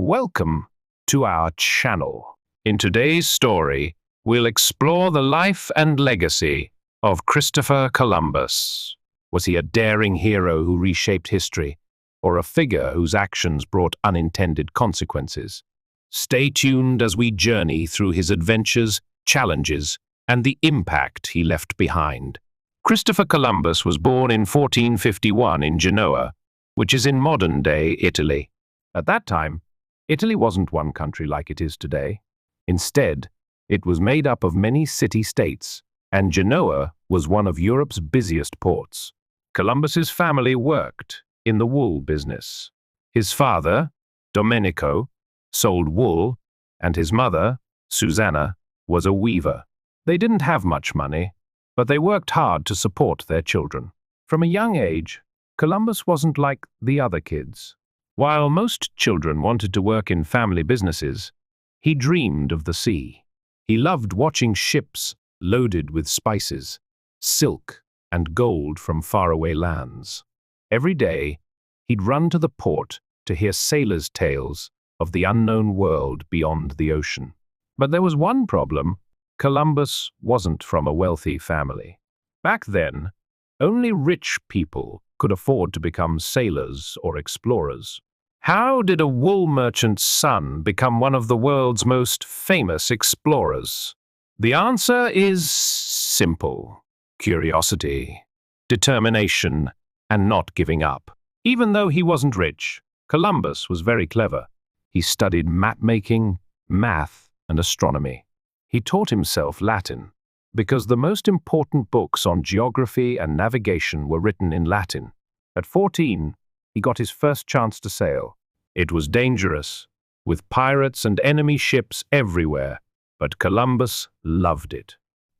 Welcome to our channel. In today's story, we'll explore the life and legacy of Christopher Columbus. Was he a daring hero who reshaped history, or a figure whose actions brought unintended consequences? Stay tuned as we journey through his adventures, challenges, and the impact he left behind. Christopher Columbus was born in 1451 in Genoa, which is in modern-day Italy. At that time, Italy wasn't one country like it is today. Instead, it was made up of many city-states, and Genoa was one of Europe's busiest ports. Columbus's family worked in the wool business. His father, Domenico, sold wool, and his mother, Susanna, was a weaver. They didn't have much money, but they worked hard to support their children. From a young age, Columbus wasn't like the other kids. While most children wanted to work in family businesses, he dreamed of the sea. He loved watching ships loaded with spices, silk, and gold from faraway lands. Every day, he'd run to the port to hear sailors' tales of the unknown world beyond the ocean. But there was one problem. Columbus wasn't from a wealthy family. Back then, only rich people could afford to become sailors or explorers. How did a wool merchant's son become one of the world's most famous explorers? The answer is simple: curiosity, determination, and not giving up. Even though he wasn't rich, Columbus was very clever. He studied map-making, math, and astronomy. He taught himself Latin, because the most important books on geography and navigation were written in Latin. At 14, he got his first chance to sail. It was dangerous, with pirates and enemy ships everywhere, but Columbus loved it.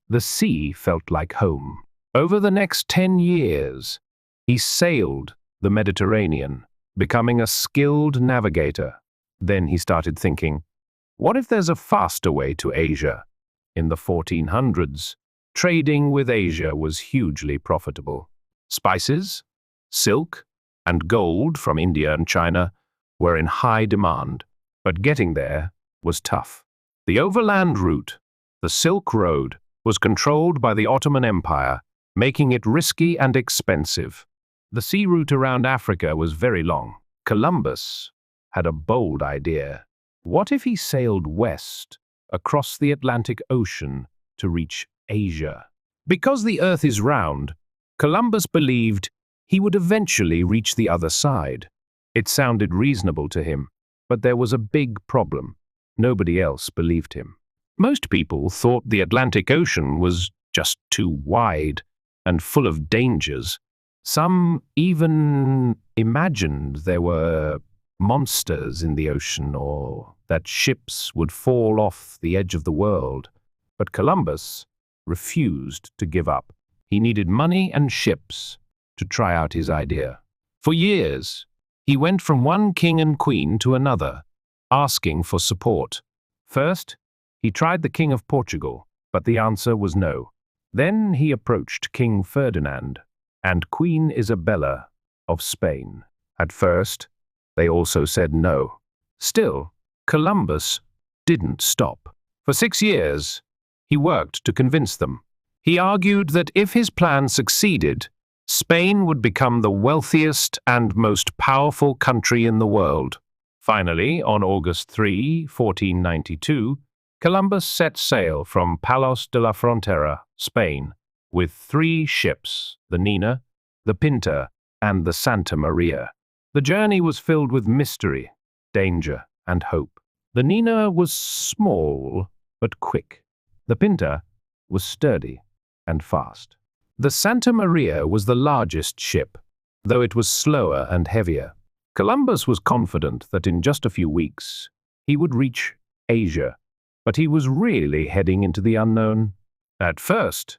The sea felt like home. Over the next 10 years, he sailed the Mediterranean, becoming a skilled navigator. Then he started thinking, what if there's a faster way to Asia? In the 1400s, trading with Asia was hugely profitable. Spices, silk, and gold from India and China were in high demand, but getting there was tough. The overland route, the Silk Road, was controlled by the Ottoman Empire, making it risky and expensive. The sea route around Africa was very long. Columbus had a bold idea. What if he sailed west, across the Atlantic Ocean, to reach Asia? Because the Earth is round, Columbus believed he would eventually reach the other side. It sounded reasonable to him, but there was a big problem. Nobody else believed him. Most people thought the Atlantic Ocean was just too wide and full of dangers. Some even imagined there were monsters in the ocean, or that ships would fall off the edge of the world. But Columbus refused to give up. He needed money and ships to try out his idea. For years, he went from one king and queen to another, asking for support. First, he tried the King of Portugal, but the answer was no. Then he approached King Ferdinand and Queen Isabella of Spain. At first, they also said no. Still, Columbus didn't stop. For 6 years, he worked to convince them. He argued that if his plan succeeded, Spain would become the wealthiest and most powerful country in the world. Finally, on August 3, 1492, Columbus set sail from Palos de la Frontera, Spain, with 3 ships: the Nina, the Pinta, and the Santa Maria. The journey was filled with mystery, danger, and hope. The Nina was small but quick. The Pinta was sturdy and fast. The Santa Maria was the largest ship, though it was slower and heavier. Columbus was confident that in just a few weeks he would reach Asia, but he was really heading into the unknown. At first,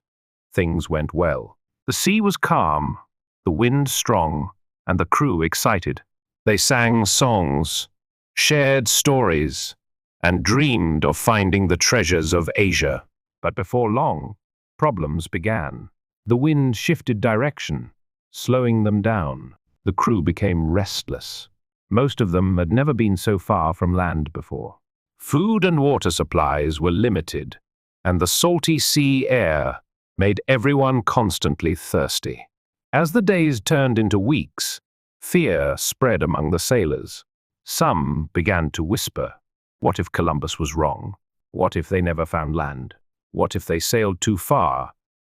things went well. The sea was calm, the wind strong, and the crew excited. They sang songs, shared stories, and dreamed of finding the treasures of Asia. But before long, problems began. The wind shifted direction, slowing them down. The crew became restless. Most of them had never been so far from land before. Food and water supplies were limited, and the salty sea air made everyone constantly thirsty. As the days turned into weeks, fear spread among the sailors. Some began to whisper, what if Columbus was wrong? What if they never found land? What if they sailed too far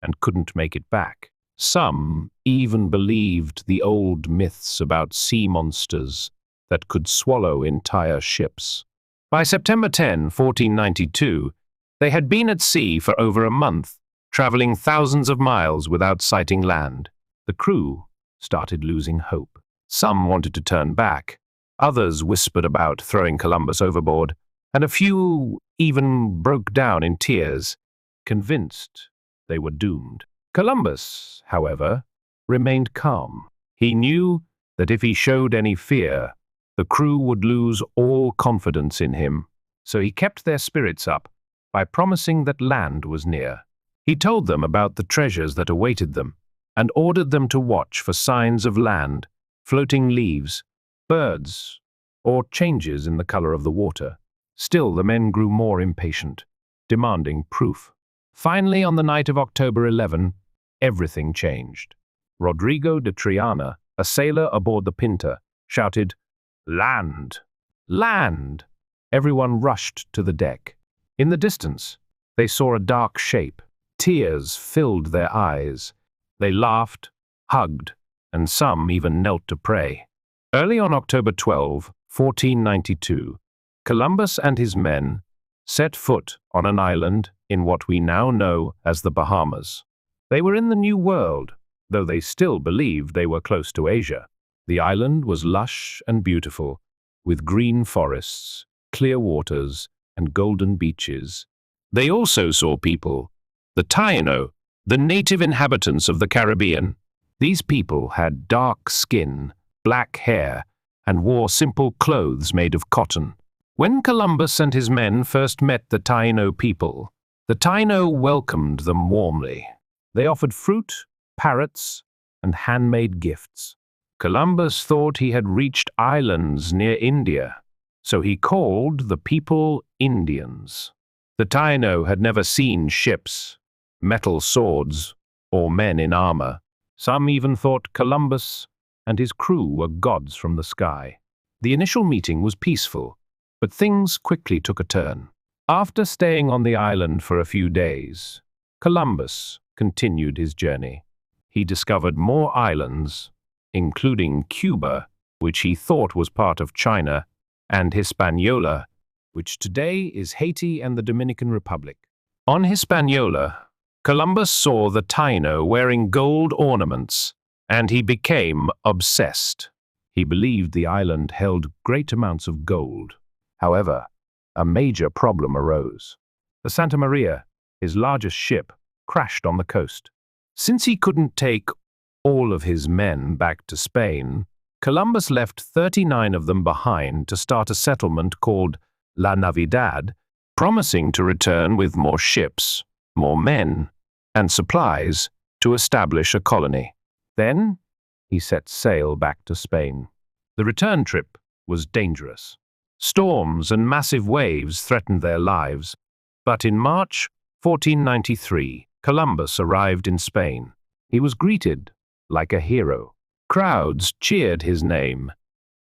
and couldn't make it back? Some even believed the old myths about sea monsters that could swallow entire ships. By September 10, 1492, they had been at sea for over a month, traveling thousands of miles without sighting land. The crew started losing hope. Some wanted to turn back, others whispered about throwing Columbus overboard, and a few even broke down in tears, convinced they were doomed. Columbus, however, remained calm. He knew that if he showed any fear, the crew would lose all confidence in him, so he kept their spirits up by promising that land was near. He told them about the treasures that awaited them, and ordered them to watch for signs of land, floating leaves, birds, or changes in the color of the water. Still, the men grew more impatient, demanding proof. Finally, on the night of October 11, everything changed. Rodrigo de Triana, a sailor aboard the Pinta, shouted, "Land! Land!" Everyone rushed to the deck. In the distance, they saw a dark shape. Tears filled their eyes. They laughed, hugged, and some even knelt to pray. Early on October 12, 1492, Columbus and his men set foot on an island in what we now know as the Bahamas. They were in the New World, though they still believed they were close to Asia. The island was lush and beautiful, with green forests, clear waters, and golden beaches. They also saw people, the Taino, the native inhabitants of the Caribbean. These people had dark skin, black hair, and wore simple clothes made of cotton. When Columbus and his men first met the Taino people, the Taino welcomed them warmly. They offered fruit, parrots, and handmade gifts. Columbus thought he had reached islands near India, so he called the people Indians. The Taino had never seen ships, metal swords, or men in armor. Some even thought Columbus and his crew were gods from the sky. The initial meeting was peaceful, but things quickly took a turn. After staying on the island for a few days, Columbus continued his journey. He discovered more islands, including Cuba, which he thought was part of China, and Hispaniola, which today is Haiti and the Dominican Republic. On Hispaniola, Columbus saw the Taino wearing gold ornaments, and he became obsessed. He believed the island held great amounts of gold. However, a major problem arose. The Santa Maria, his largest ship, crashed on the coast. Since he couldn't take all of his men back to Spain, Columbus left 39 of them behind to start a settlement called La Navidad, promising to return with more ships, more men, and supplies to establish a colony. Then, he set sail back to Spain. The return trip was dangerous. Storms and massive waves threatened their lives, but in March 1493, Columbus arrived in Spain. He was greeted like a hero. Crowds cheered his name,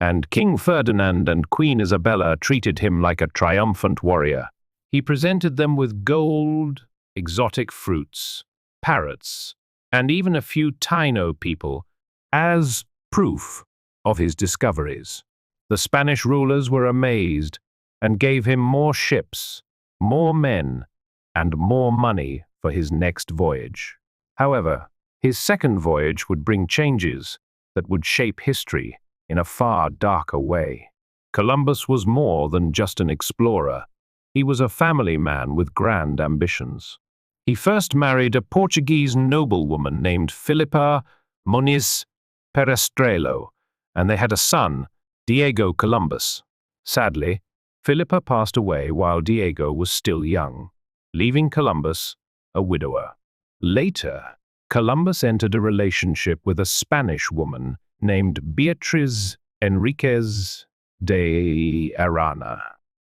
and King Ferdinand and Queen Isabella treated him like a triumphant warrior. He presented them with gold, exotic fruits, parrots, and even a few Taino people as proof of his discoveries. The Spanish rulers were amazed and gave him more ships, more men, and more money for his next voyage. However, his second voyage would bring changes that would shape history in a far darker way. Columbus was more than just an explorer. He was a family man with grand ambitions. He first married a Portuguese noblewoman named Filipa Moniz Perestrelo, and they had a son, Diego Columbus. Sadly, Filipa passed away while Diego was still young, leaving Columbus a widower. Later, Columbus entered a relationship with a Spanish woman named Beatriz Enriquez de Arana,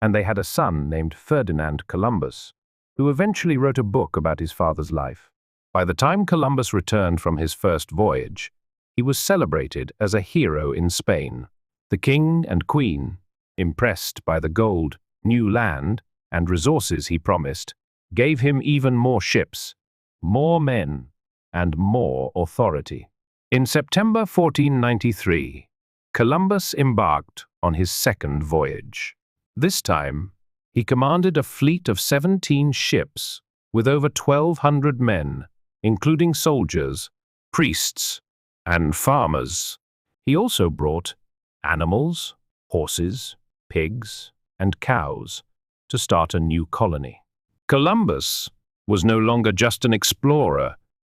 and they had a son named Ferdinand Columbus, who eventually wrote a book about his father's life. By the time Columbus returned from his first voyage, he was celebrated as a hero in Spain. The king and queen, impressed by the gold, new land, and resources he promised, gave him even more ships, more men, and more authority. In September 1493, Columbus embarked on his second voyage. This time, he commanded a fleet of 17 ships with over 1,200 men, including soldiers, priests, and farmers. He also brought animals, horses, pigs, and cows to start a new colony. Columbus was no longer just an explorer.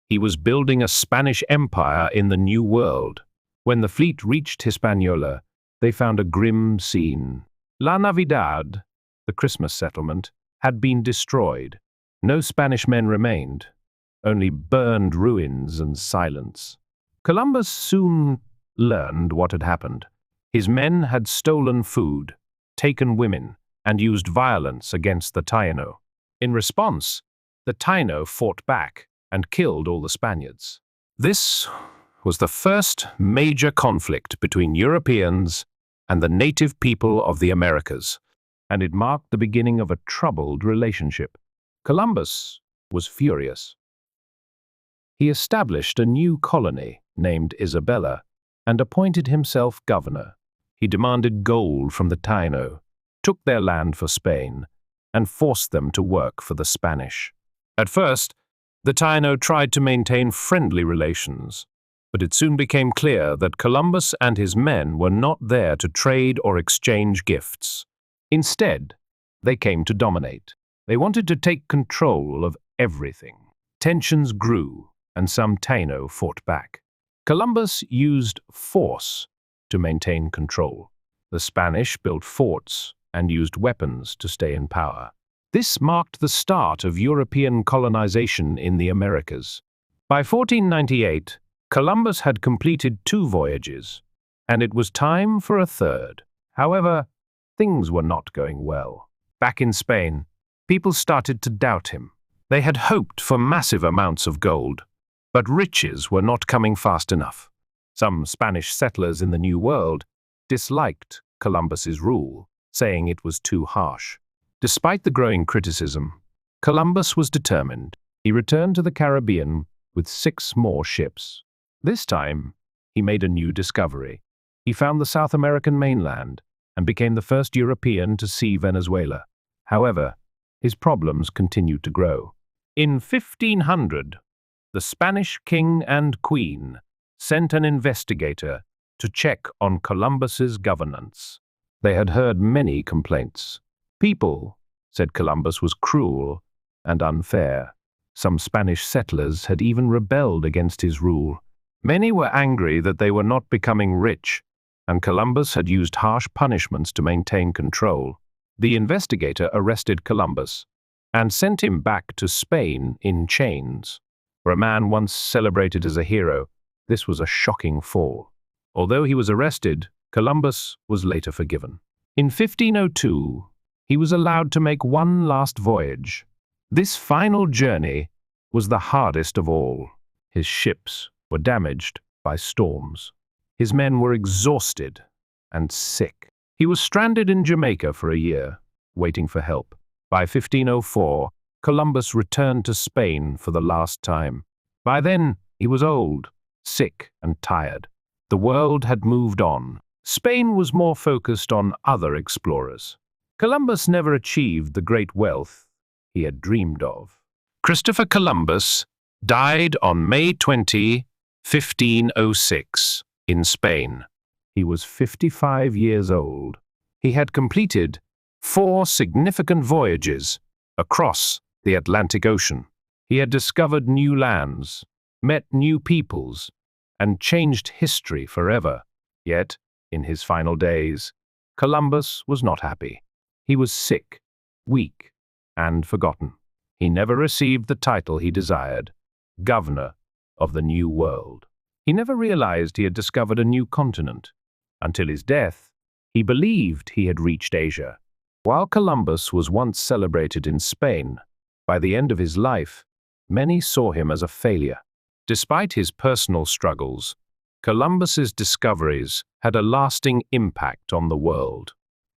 He was building a Spanish empire in the New World. When the fleet reached Hispaniola, they found a grim scene. La Navidad, the Christmas settlement, had been destroyed. No Spanish men remained, only burned ruins and silence. Columbus soon learned what had happened. His men had stolen food, taken women, and used violence against the Taino. In response, the Taino fought back and killed all the Spaniards. This was the first major conflict between Europeans and the native people of the Americas, and it marked the beginning of a troubled relationship. Columbus was furious. He established a new colony named Isabella and appointed himself governor. He demanded gold from the Taino, took their land for Spain, and forced them to work for the Spanish. At first, the Taino tried to maintain friendly relations, but it soon became clear that Columbus and his men were not there to trade or exchange gifts. Instead, they came to dominate. They wanted to take control of everything. Tensions grew, and some Taino fought back. Columbus used force to maintain control. The Spanish built forts and used weapons to stay in power. This marked the start of European colonization in the Americas. By 1498, Columbus had completed 2 voyages, and it was time for a third. However, things were not going well. Back in Spain, people started to doubt him. They had hoped for massive amounts of gold, but riches were not coming fast enough. Some Spanish settlers in the New World disliked Columbus's rule, saying it was too harsh. Despite the growing criticism, Columbus was determined. He returned to the Caribbean with 6 more ships. This time, he made a new discovery. He found the South American mainland and became the first European to see Venezuela. However, his problems continued to grow. In 1500, the Spanish king and queen sent an investigator to check on Columbus's governance. They had heard many complaints. People said Columbus was cruel and unfair. Some Spanish settlers had even rebelled against his rule. Many were angry that they were not becoming rich, and Columbus had used harsh punishments to maintain control. The investigator arrested Columbus and sent him back to Spain in chains. For a man once celebrated as a hero, this was a shocking fall. Although he was arrested, Columbus was later forgiven. In 1502, he was allowed to make one last voyage. This final journey was the hardest of all. His ships were damaged by storms. His men were exhausted and sick. He was stranded in Jamaica for a year, waiting for help. By 1504, Columbus returned to Spain for the last time. By then, he was old, sick, and tired. The world had moved on. Spain was more focused on other explorers. Columbus never achieved the great wealth he had dreamed of. Christopher Columbus died on May 20, 1506, in Spain. He was 55 years old. He had completed 4 significant voyages across the Atlantic Ocean. He had discovered new lands, met new peoples, and changed history forever. Yet, in his final days, Columbus was not happy. He was sick, weak, and forgotten. He never received the title he desired, Governor of the New World. He never realized he had discovered a new continent, Until his death, he believed he had reached Asia. While Columbus was once celebrated in Spain, by the end of his life, many saw him as a failure. Despite his personal struggles, Columbus's discoveries had a lasting impact on the world.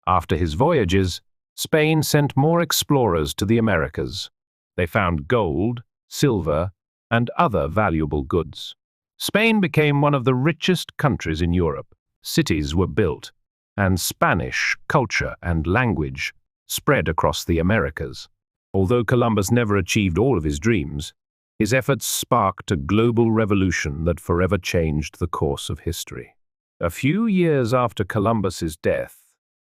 After his voyages, Spain sent more explorers to the Americas. They found gold, silver, and other valuable goods. Spain became one of the richest countries in Europe. Cities were built, and Spanish culture and language spread across the Americas. Although Columbus never achieved all of his dreams, his efforts sparked a global revolution that forever changed the course of history. A few years after Columbus's death,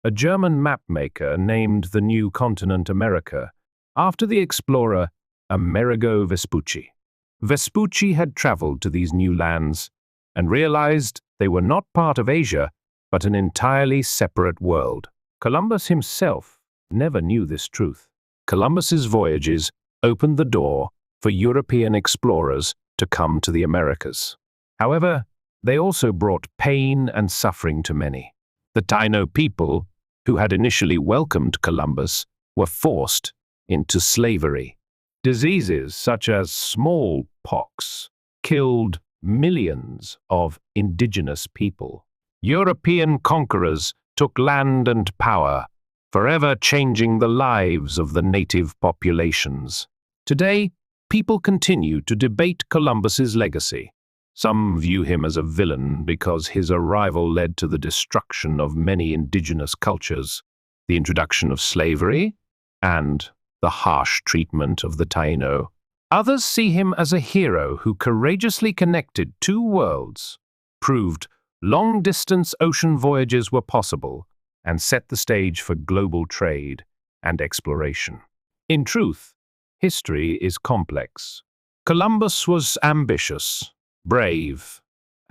a German mapmaker named the new continent America after the explorer Amerigo Vespucci. Vespucci had traveled to these new lands and realized they were not part of Asia, but an entirely separate world. Columbus himself never knew this truth. Columbus's voyages opened the door for European explorers to come to the Americas. However, they also brought pain and suffering to many. The Taino people, who had initially welcomed Columbus, were forced into slavery. Diseases such as smallpox killed millions of indigenous people. European conquerors took land and power, forever changing the lives of the native populations. Today, people continue to debate Columbus's legacy. Some view him as a villain because his arrival led to the destruction of many indigenous cultures, the introduction of slavery, and the harsh treatment of the Taino. Others see him as a hero who courageously connected two worlds, proved long-distance ocean voyages were possible, and set the stage for global trade and exploration. In truth, history is complex. Columbus was ambitious, brave,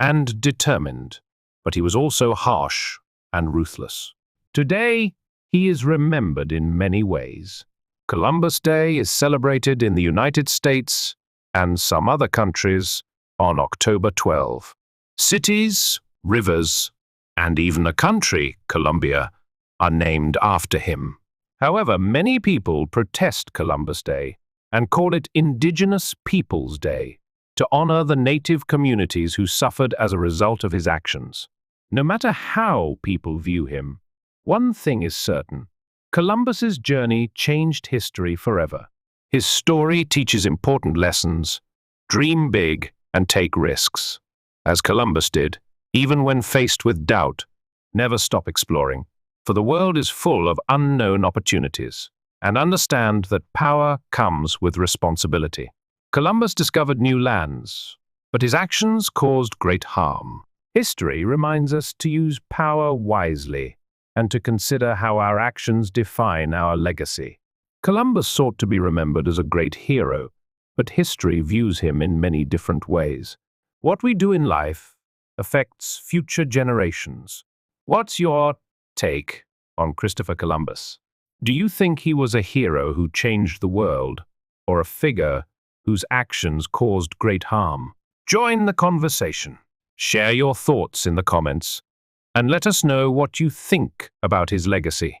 and determined, but he was also harsh and ruthless. Today, he is remembered in many ways. Columbus Day is celebrated in the United States and some other countries on October 12. Cities, rivers, and even a country, Colombia, are named after him. However, many people protest Columbus Day and call it Indigenous Peoples Day to honor the native communities who suffered as a result of his actions. No matter how people view him, one thing is certain: Columbus's journey changed history forever. His story teaches important lessons: dream big and take risks. As Columbus did, even when faced with doubt, never stop exploring, for the world is full of unknown opportunities. And understand that power comes with responsibility. Columbus discovered new lands, but his actions caused great harm. History reminds us to use power wisely and to consider how our actions define our legacy. Columbus sought to be remembered as a great hero, but history views him in many different ways. What we do in life affects future generations. What's your take on Christopher Columbus? Do you think he was a hero who changed the world, or a figure whose actions caused great harm? Join the conversation. Share your thoughts in the comments, and let us know what you think about his legacy.